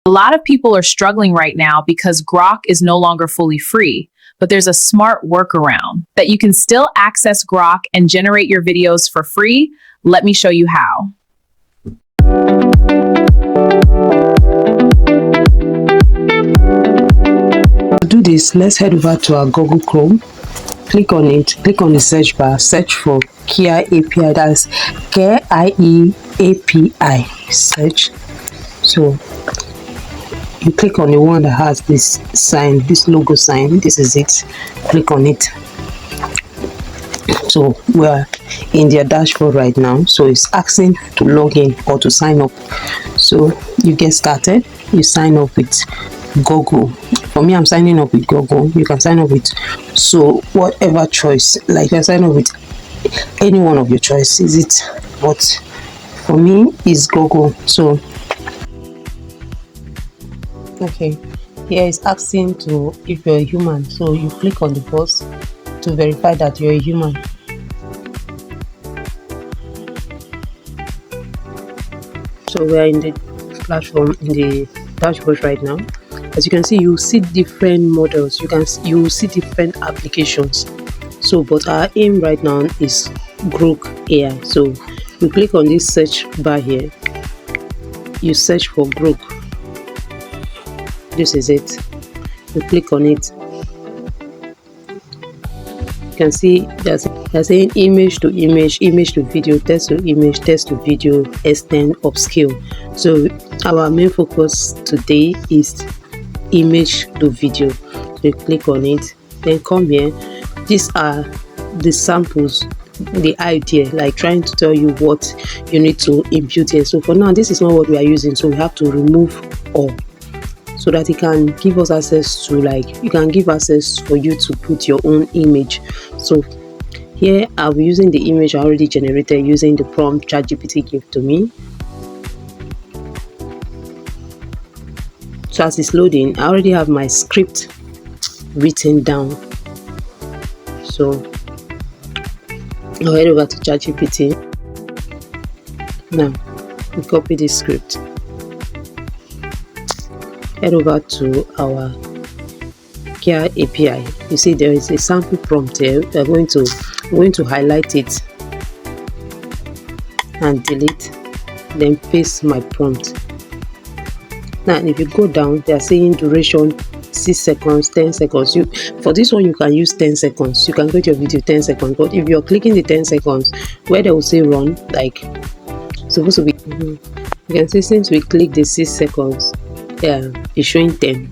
A lot of people are struggling right now because Grok is no longer fully free, but there's a smart workaround that you can still access Grok and generate your videos for free. Let me show you how. To do this, let's head over to our Google Chrome. Click on it, click on the search bar, search for AI API, that's KIE API, search. So you click on the one that has this sign, this logo sign, this is it, click on it. So we're in their dashboard right now, so it's asking to log in or to sign up. So you get started, you sign up with Google. For me, I'm signing up with Google. You can sign up with whatever choice, like you sign up with any one of your choices, it, but for me it's Google. So okay, here it's asking to if you're a human, so you click on the box to verify that you're a human. So we are in the platform, in the dashboard right now. As you can see, you see different models, you see different applications. So but our aim right now is Grok AI. So you click on this search bar here, you search for Grok. This is it. You click on it. You can see they're saying image to image, image to video, text to image, text to video, extend, upscale. So our main focus today is image to video. So you click on it, then come here. These are the samples, the idea, like trying to tell you what you need to impute here. So for now, this is not what we are using, so we have to remove all, so that it can give us access to, like, you can give access for you to put your own image. So here I'll be using the image I already generated using the prompt ChatGPT gave to me. So as it's loading, I already have my script written down. So I'll head over to ChatGPT. Now we copy this script, head over to our AI API. You see there is a sample prompt here. I'm going to highlight it and delete, then paste my prompt. Now if you go down, they are saying duration 6 seconds, 10 seconds. For this one you can use 10 seconds. You can create your video 10 seconds, but if you're clicking the 10 seconds where they will say run, like supposed to be, you can see since we click the 6 seconds, it's showing 10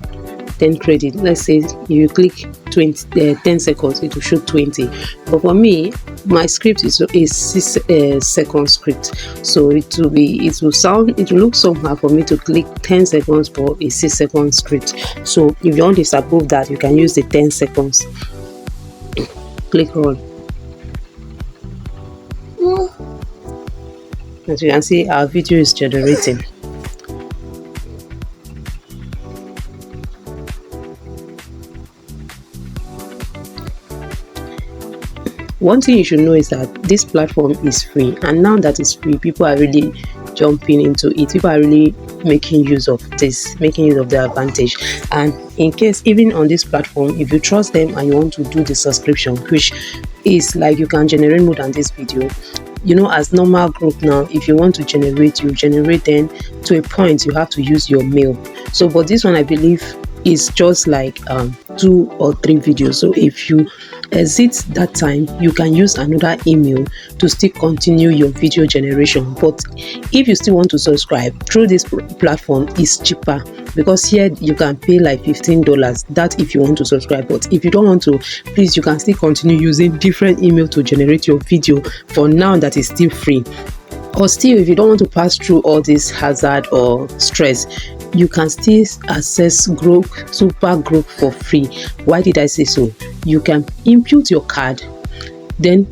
credit. Let's say you click 10 seconds, it will show 20. But for me, my script is 6 second script, so it will look somehow for me to click 10 seconds for a 6 second script. So if you want to disapprove that, you can use the 10 seconds. Click run. As you can see, our video is generating. One thing you should know is that this platform is free, and now that it's free, people are really jumping into it. People are really making use of this, making use of the advantage. And in case, even on this platform, if you trust them and you want to do the subscription, which is like you can generate more than this video, you know, as normal group now, if you want to generate, you generate, then to a point you have to use your mail. So but this one, I believe, is just like 2 or 3 videos. So if you exit that time, you can use another email to still continue your video generation. But if you still want to subscribe through this platform, is cheaper, because here you can pay like $15, that if you want to subscribe. But if you don't want to, please, you can still continue using different email to generate your video for now that is still free. Or still, if you don't want to pass through all this hazard or stress, you can still access Grok, Super Grok for free. Why did I say so? You can impute your card, then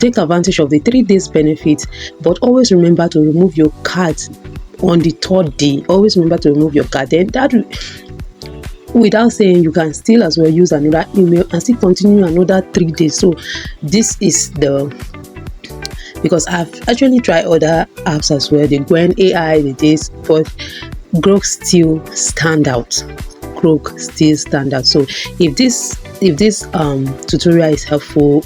take advantage of the 3 days benefit, but always remember to remove your card on the 3rd day. Always remember to remove your card. Then that, without saying, you can still as well use another email and still continue another 3 days. So this is the, because I've actually tried other apps as well, the Grok AI, the this, but Grok still stand out. Grok still stand out. So if this tutorial is helpful,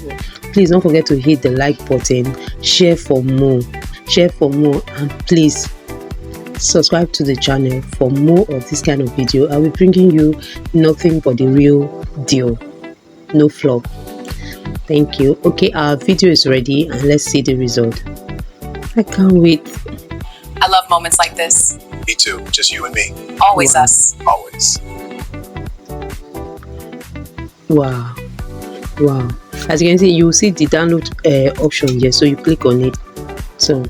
please don't forget to hit the like button, share for more, and please subscribe to the channel for more of this kind of video. I'll be bringing you nothing but the real deal, no flop. Thank you. Okay, our video is ready and let's see the result. I can't wait. I love moments like this. Me too, just you and me. Always Wow. us. Always. Wow. As you can see, you see the download option here, so you click on it. So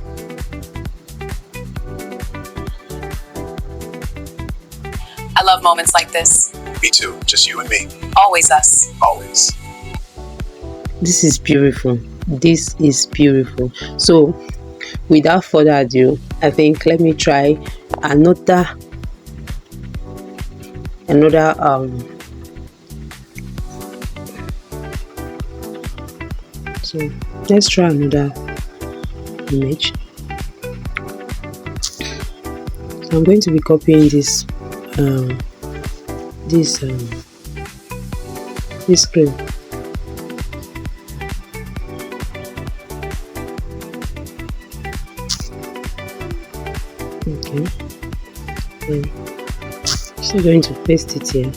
I love moments like this. Me too, just you and me. Always us. Always. this is beautiful. So without further ado, I think let me try another so let's try another image. So I'm going to be copying this screen. Okay, so I'm going to paste it here.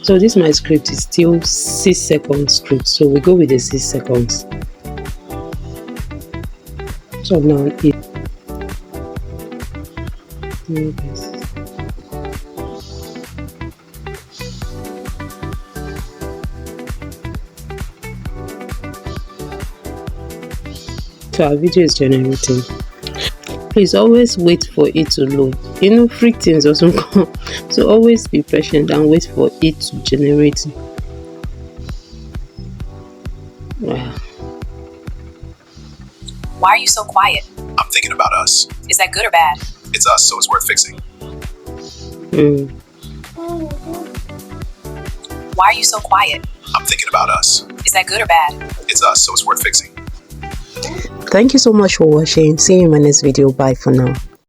So this my script is still 6 second script, so we go with the 6 seconds. So now it so our video is generating. Please always wait for it to load. You know, free things doesn't come, so always be patient and wait for it to generate. Wow. Why are you so quiet? I'm thinking about us. Is that good or bad? It's us, so it's worth fixing. Why are you so quiet? I'm thinking about us. Is that good or bad? It's us, so it's worth fixing. Thank you so much for watching. See you in my next video. Bye for now.